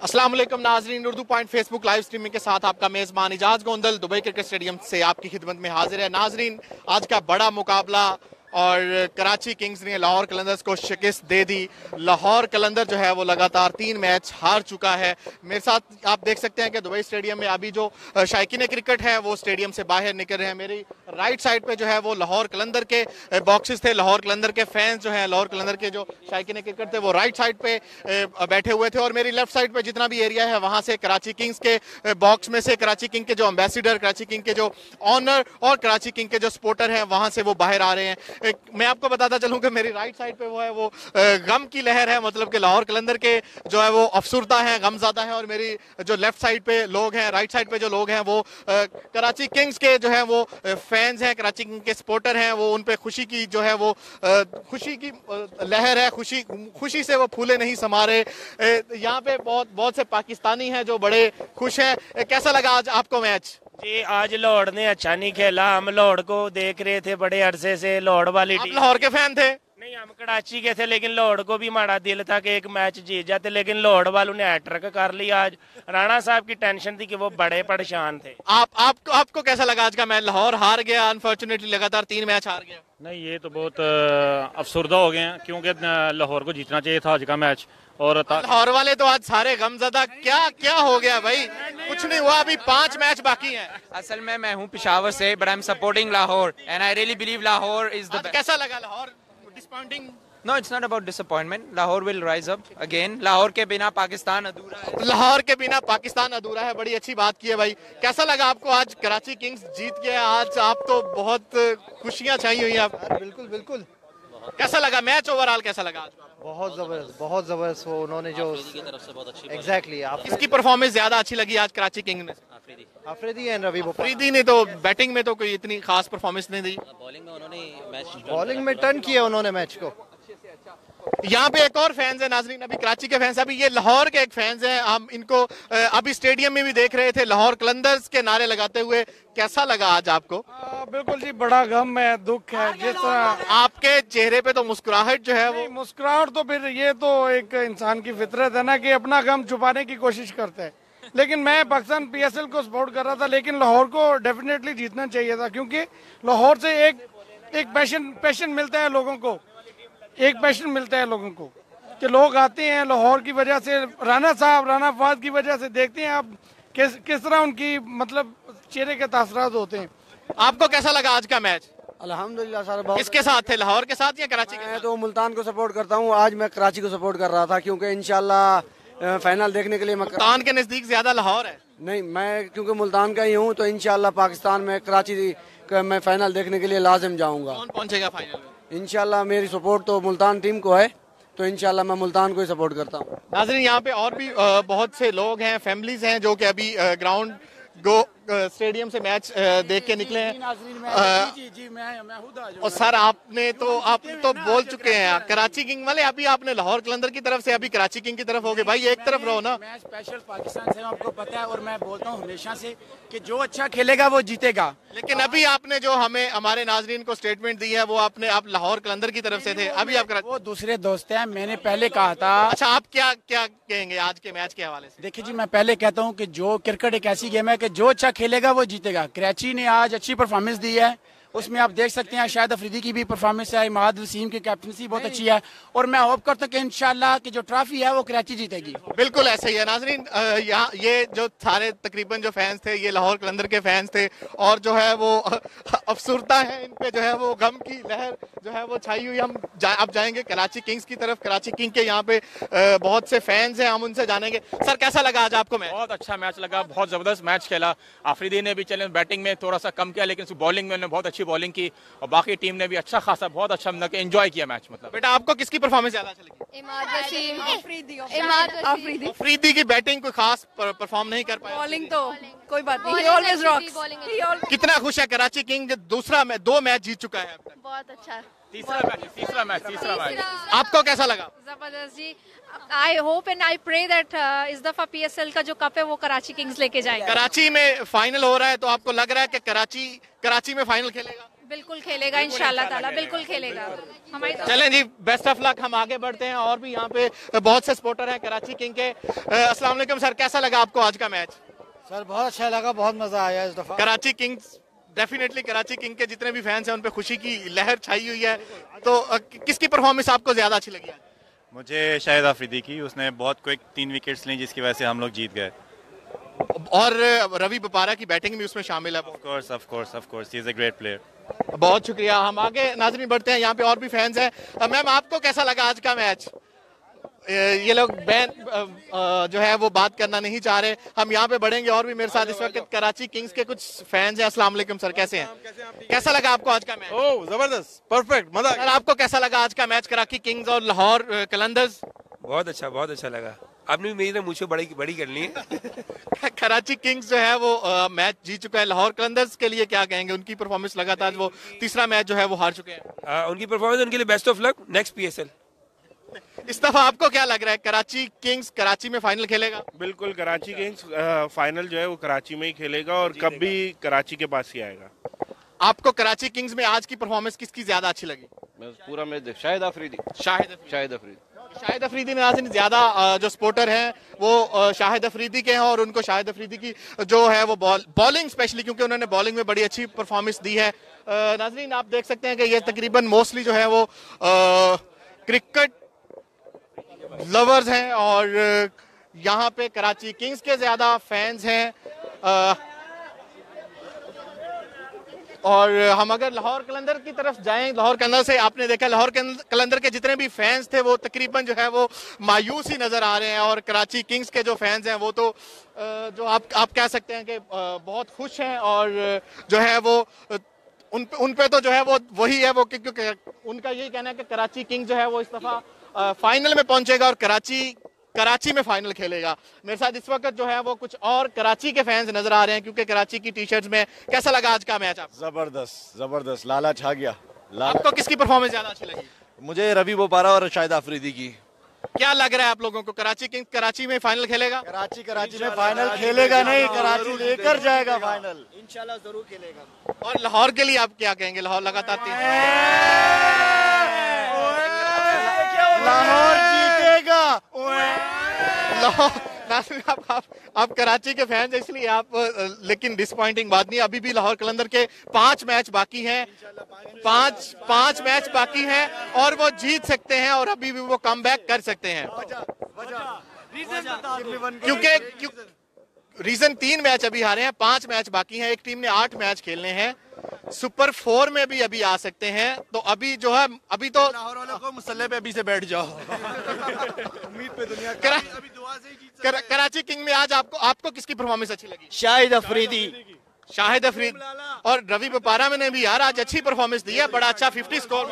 अस्सलाम वालेकुम नाजरीन, Urdu point Facebook live streaming के साथ आपका मेजबान Ijaz Gondal Dubai cricket stadium से आपकी खिदमत में हाजिर है। नाजरीन, आज का बड़ा मुकाबला और कराची किंग्स ने लाहौर कलंदर्स को शिकस्त दे दी। लाहौर कलंदर जो है वो लगातार 3 मैच हार चुका है। मेरे साथ आप देख सकते हैं कि दुबई स्टेडियम में अभी जो शायकीन क्रिकेट है वो स्टेडियम से बाहर निकल रहे हैं। मेरी राइट साइड पे जो है वो लाहौर कलंदर के बॉक्सेस थे। लाहौर कलंदर के फैंस जो हैं, लाहौर कलंदर के जो शायकीन क्रिकेट थे वो राइट साइड पे बैठे हुए थे और मेरी लेफ्ट साइड पे जितना भी एरिया है वहां से कराची किंग्स के बॉक्स में से कराची किंग के जो एम्बेसडर, कराची किंग के जो ऑनर और कराची किंग के जो सपोर्टर हैं वहां से वो बाहर आ रहे हैं। मैं आपको बताता चलूं कि मेरी राइट साइड पे वो है वो गम की लहर है, मतलब कि लाहौर कलंदर के जो है वो अफसुरदा है, गमज़दा है। और मेरी जो लेफ्ट साइड पे लोग हैं, राइट साइड पे जो लोग हैं वो कराची किंग्स के जो है वो फैंस हैं, कराची किंग के सपोर्टर हैं। वो उन पे खुशी की जो है वो खुशी की लहर है, खुशी से वो फूले नहीं समा रहे। यहाँ पे बहुत से पाकिस्तानी हैं जो बड़े खुश हैं। कैसा लगा आज आपको मैच? जी, आज लाहौर ने अच्छा नहीं खेला। हम लाहौर को देख रहे थे बड़े अरसे से, लाहौर वाली टीम। लाहौर के फैन थे? नहीं, हम कराची के थे, लेकिन लाहौर को भी हमारा दिल था कि एक मैच जीत जाते, लेकिन लाहौर वालों ने हैट्रिक कर लिया। आज राणा साहब की टेंशन थी कि वो बड़े परेशान थे। आपको कैसा लगा आज का मैच? लाहौर हार गया अनफॉर्चुनेटली, लगातार 3 मैच हार गया। नहीं, ये तो बहुत अफसरदा हो गए हैं, क्योंकि लाहौर को जीतना चाहिए था आज का मैच। और लाहौर वाले तो आज सारे गमज़दा। क्या हो गया भाई? कुछ नहीं हुआ, अभी 5 मैच बाकी हैं। असल में मैं हूँ पिशावर से, but I am supporting Lahore and I really believe Lahore is the best. कैसा लगा Lahore? Disappointing? No, it's not about disappointment. Lahore will rise up again. Lahore के बिना पाकिस्तान अधूरा है। लाहौर के बिना पाकिस्तान अधूरा है, बड़ी अच्छी बात की है भाई। कैसा लगा आपको? आज कराची किंग्स जीत गया, आज आप तो बहुत खुशियां छाई हुई हैं आप। बिल्कुल बिल्कुल। कैसा लगा मैच ओवरऑल? कैसा लगा आज? बहुत जबरदस्त। वो उन्होंने जो एग्जैक्टली आप किसकी परफॉर्मेंस ज्यादा अच्छी लगी आज कराची किंग ने? आफरीदी एंड रवि बोपन्ना। आफरीदी ने तो बैटिंग में तो कोई इतनी खास परफॉर्मेंस नहीं दी, बॉलिंग में टर्न किया उन्होंने मैच को। यहाँ पे एक और फैंस है नाजरीन, अभी कराची के फैंस, अभी ये लाहौर के एक फैंस हैं। हम इनको अभी स्टेडियम में भी देख रहे थे लाहौर कलंदर्स के नारे लगाते हुए। कैसा लगा आज आपको? बिल्कुल जी, बड़ा गम है, दुख है। जिस तरह आपके चेहरे पे तो मुस्कुराहट जो है वो मुस्कुराहट, तो फिर ये तो एक इंसान की फितरत है ना कि अपना गम छुपाने की कोशिश करता है। लेकिन मैं पाकिस्तान पीएसएल को सपोर्ट कर रहा था, लेकिन लाहौर को डेफिनेटली जीतना चाहिए था, क्योंकि लाहौर से एक पैशन मिलता है लोगों को, एक पैशन मिलता है लोगों को कि लोग आते हैं लाहौर की वजह से। राणा फवाद की वजह से देखते हैं आप किस तरह उनकी मतलब चेहरे के तासरात होते हैं। आपको कैसा लगा आज का मैच? अल्हम्दुलिल्लाह सर, बहुत। किसके साथ थे, लाहौर के साथ या कराची के साथ? मैं तो मुल्तान को सपोर्ट करता हूँ। आज मैं कराची को सपोर्ट कर रहा था, क्योंकि इंशाल्लाह फाइनल देखने के लिए मुल्तान के नजदीक ज्यादा लाहौर है। नहीं, मैं क्योंकि मुल्तान का ही हूँ, तो इंशाल्लाह पाकिस्तान में कराची मैं फाइनल देखने के लिए लाजिम जाऊँगा। कौन पहुंचेगा फाइनल में? इंशाल्लाह मेरी सपोर्ट तो मुल्तान टीम को है, तो इंशाल्लाह मैं मुल्तान को ही सपोर्ट करता हूँ। नाज़रीन, यहाँ पे और भी बहुत से लोग हैं, फैमिलीज हैं जो कि अभी ग्राउंड स्टेडियम से मैच देख के निकले हैं। और सर आप तो बोल चुके हैं कराची किंग वाले, अभी आपने लाहौर कलंदर की तरफ से अभी कराची किंग की तरफ हो गए। भाई एक तरफ रहो ना। मैं स्पेशल पाकिस्तान से, आपको पता है, और मैं बोलता हूँ हमेशा से कि जो अच्छा खेलेगा वो जीतेगा। लेकिन अभी आपने जो हमें हमारे नाजरीन को स्टेटमेंट दी है वो आप लाहौर कलंदर की तरफ से थे, अभी आप वो दूसरे दोस्त हैं। मैंने पहले कहा था। अच्छा, आप क्या कहेंगे आज के मैच के हवाले से? देखिए जी, मैं पहले कहता हूँ कि जो क्रिकेट एक ऐसी गेम है कि जो अच्छा खेलेगा वो जीतेगा। कराची ने आज अच्छी परफॉर्मेंस दी है, उसमें आप देख सकते हैं शायद अफरीदी की भी परफॉर्मेंस है, इमाद वसीम की कैप्टनसी बहुत अच्छी है, और मैं होप करता हूं कि इंशाल्लाह कि जो ट्रॉफी है वो कराची जीतेगी। बिल्कुल ऐसे ही है नाजरीन। यहाँ ये जो सारे तकरीबन जो फैंस थे ये लाहौर कलंदर के फैंस थे, और जो है वो अफसुरदा है, इन पे जो है वो गम की लहर जो है वो छाई हुई। हम अब जाएंगे कराची किंग्स की तरफ। कराची किंग के यहाँ पे बहुत से फैंस हैं, हम उनसे जानेंगे। सर कैसा लगा आज आपको मैच? बहुत अच्छा मैच लगा, बहुत जबरदस्त मैच खेला। आफरीदी ने भी चले बैटिंग में थोड़ा सा कम किया, लेकिन बॉलिंग में उन्होंने बहुत अच्छी बॉलिंग की, और बाकी टीम ने भी अच्छा खासा बहुत अच्छा एंजॉय किया मैच। मतलब बेटा, आपको किसकी परफॉर्मेंस ज्यादा अच्छी लगी? इमाद वसीम, अफरीदी की बैटिंग कोई खास परफॉर्म नहीं कर पाया। बॉलिंग तो कोई बात नहीं, he always rocks। कितना खुश है कराची किंग जो 2 मैच जीत चुका है? बहुत अच्छा। तीसरा मैच आपको कैसा लगा? जबरदस्त जी। I hope and I pray that इस दफा पीएसएल का जो कप है वो कराची किंग्स लेके जाएगा। कराची में फाइनल हो रहा है, तो आपको लग रहा है कि कराची में फाइनल खेलेगा? बिल्कुल खेलेगा इंशाल्लाह ताला, बिल्कुल खेलेगा हमारी तरफ। चलें जी, बेस्ट ऑफ लक। हम आगे बढ़ते हैं और भी यहाँ पे बहुत से सपोर्टर हैं कराची किंग के। अस्सलाम वालेकुम सर, कैसा लगा आपको आज का मैच? सर बहुत अच्छा लगा, बहुत मजा आया इस दफा। Karachi Kings definitely, Karachi king के जितने भी फैंस हैं उन पे खुशी की लहर छाई हुई है। तो किसकी परफॉर्मेंस आपको ज्यादा अच्छी लगी आज? मुझे शाहिद अफरीदी की, उसने बहुत क्विक 3 विकेट्स ली जिसकी वजह से हम लोग जीत गए। और रवि बपारा की बैटिंग भी उसमें शामिल है। Of course he is a great player. बहुत शुक्रिया। हम आगे नाज़रीन बढ़ते हैं, यहाँ पे और भी फैंस हैं। मैम आपको कैसा लगा आज का मैच? ये लोग बैन जो है वो बात करना नहीं चाह रहे। हम यहाँ पे बढ़ेंगे और भी मेरे साथ इस वक्त कराची किंग्स के कुछ फैंस हैं। अस्सलाम वालेकुम सर, कैसे हैं? कैसा लगा आपको आज का मैच? ओह जबरदस्त, परफेक्ट, मजा। सर आपको कैसा लगा आज का मैच कराची किंग्स और लाहौर कलंदर्स? बहुत अच्छा लगा। आपने भी मेरी तरह मुझे बड़ी कर ली है। कराची किंग्स जो है वो मैच जीत चुका है। लाहौर कलंदर्स के लिए क्या कहेंगे? उनकी परफॉर्मेंस लगातार वो तीसरा मैच जो है वो हार चुके हैं। उनकी परफॉर्मेंस, उनके लिए best of luck next PSL। इस दफा आपको क्या लग रहा है, कराची किंग्स कराची में फाइनल खेलेगा? बिल्कुल, कराची किंग्स फाइनल जो है वो कराची में ही खेलेगा और कब भी कराची के पास ही आएगा। आपको कराची किंग्स में आज की परफॉर्मेंस किसकी ज्यादा अच्छी लगी? पूरा मैच देख, शाहिद अफरीदी। शाहिद अफरीदी नाज़रीन ज्यादा जो सपोर्टर हैं वो शाहिद अफरीदी के हैं और उनको शाहिद अफरीदी की जो है वो बॉलिंग स्पेशली, क्योंकि उन्होंने बॉलिंग में बड़ी अच्छी परफॉर्मेंस दी है। नाज़रीन आप देख सकते हैं कि ये तकरीबन मोस्टली जो है वो क्रिकेट लवर्स हैं और यहाँ पे कराची किंग्स के ज्यादा फैंस हैं। और हम अगर लाहौर कलंदर की तरफ जाएं, लाहौर कलंदर से आपने देखा लाहौर कलंदर के जितने भी फैंस थे वो तकरीबन जो है वो मायूस ही नजर आ रहे हैं। और कराची किंग्स के जो फैंस हैं वो तो जो आप कह सकते हैं कि बहुत खुश हैं और जो है वो उन पे तो जो है वो वही है वो, क्योंकि उनका यही कहना है कि कराची किंग्स जो है वो इस दफा फाइनल में पहुंचेगा और कराची में फाइनल खेलेगा। मेरे साथ इस वक्त जो है वो कुछ और कराची के फैंस नजर आ रहे हैं क्योंकि कराची की टी-शर्ट्स में। कैसा लगा आज का मैच आपको? जबरदस्त, लाला छा गया। आपको किसकी परफॉर्मेंस ज्यादा अच्छी लगी? मुझे रवि बोपारा और शाहिद अफरीदी की। क्या लग रहा है आप लोगों को, कराची किंग्स कराची में फाइनल खेलेगा? कराची में फाइनल खेलेगा नहीं, कराची लेकर जाएगा फाइनल, इंशाल्लाह जरूर खेलेगा। और लाहौर के लिए आप क्या कहेंगे? लाहौर लगातार लाहौर जीतेगा। आप कराची के फैंस इसलिए आप, लेकिन डिसअपॉइंटिंग बात नहीं, अभी भी लाहौर कलंदर के 5 मैच बाकी हैं। 5 मैच बाकी हैं और वो जीत सकते हैं और अभी भी वो कमबैक कर सकते हैं। क्योंकि रीजन 3 मैच अभी हारे हैं, 5 मैच बाकी हैं। एक टीम ने 8 मैच खेलने हैं, सुपर 4 में भी अभी आ सकते हैं। तो अभी जो है अभी तो लाहौर वालों को मुसल्ले पे अभी से बैठ जाओ। उम्मीद पे दुनिया कराची किंग में आज आपको किसकी परफॉर्मेंस अच्छी लगी? शाहिद अफरीदी और रवि बपारा में ने भी यार आज अच्छी परफॉर्मेंस दी है, बड़ा अच्छा 50 score.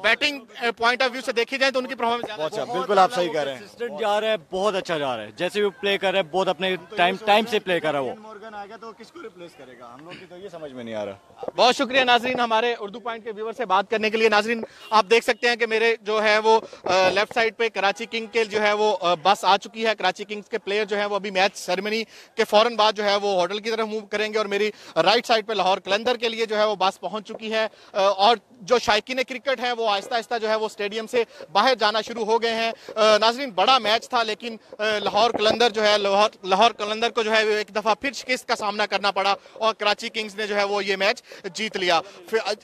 Batting point of view से देखी जाए तो उनकी परफॉर्मेंस बहुत अच्छा, बिल्कुल आप सही कह रहे हैं। जा रहे हैं, बहुत अच्छा जा रहा है, जैसे भी प्ले कर रहे हैं, बहुत अपने टाइम से प्ले कर रहा है। वो मॉर्गन आ गया तो किसको रिप्लेस करेगा, हम लोग की तो ये समझ में नहीं आ रहा। बहुत शुक्रिया नाजरीन हमारे उर्दू पॉइंट के व्यूअर से बात करने के लिए। नाजरीन आप देख सकते हैं कि मेरे जो है वो लेफ्ट साइड पे कराची किंग के जो है वो बस आ चुकी है। कराची किंग्स के प्लेयर जो है वो अभी मैच सेरेमनी के फौरन बाद जो है वो होटल की तरफ मूव करेंगे और मेरी राइट साइड पे लाहौर कलंदर के लिए जो है वो बस पहुंच चुकी है। और जो शायकीन क्रिकेट है वो आहिस्ता आहिस्ता जो है वो स्टेडियम से बाहर जाना शुरू हो गए हैं। नाजरीन बड़ा मैच था, लेकिन लाहौर कलंदर जो है लाहौर कलंदर को जो है एक दफा फिर शिकस्त का सामना करना पड़ा और कराची किंग्स ने जो है वो ये मैच जीत लिया।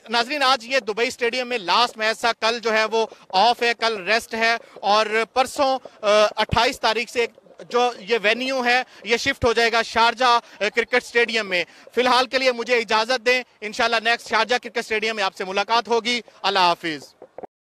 नाजरीन आज ये दुबई स्टेडियम में लास्ट मैच था, कल जो है वो ऑफ है, कल रेस्ट है और परसों 28 तारीख से जो ये वेन्यू है ये शिफ्ट हो जाएगा शारजा क्रिकेट स्टेडियम में। फिलहाल के लिए मुझे इजाजत दें, इंशाल्लाह नेक्स्ट शारजा क्रिकेट स्टेडियम में आपसे मुलाकात होगी। अल्लाह हाफिज।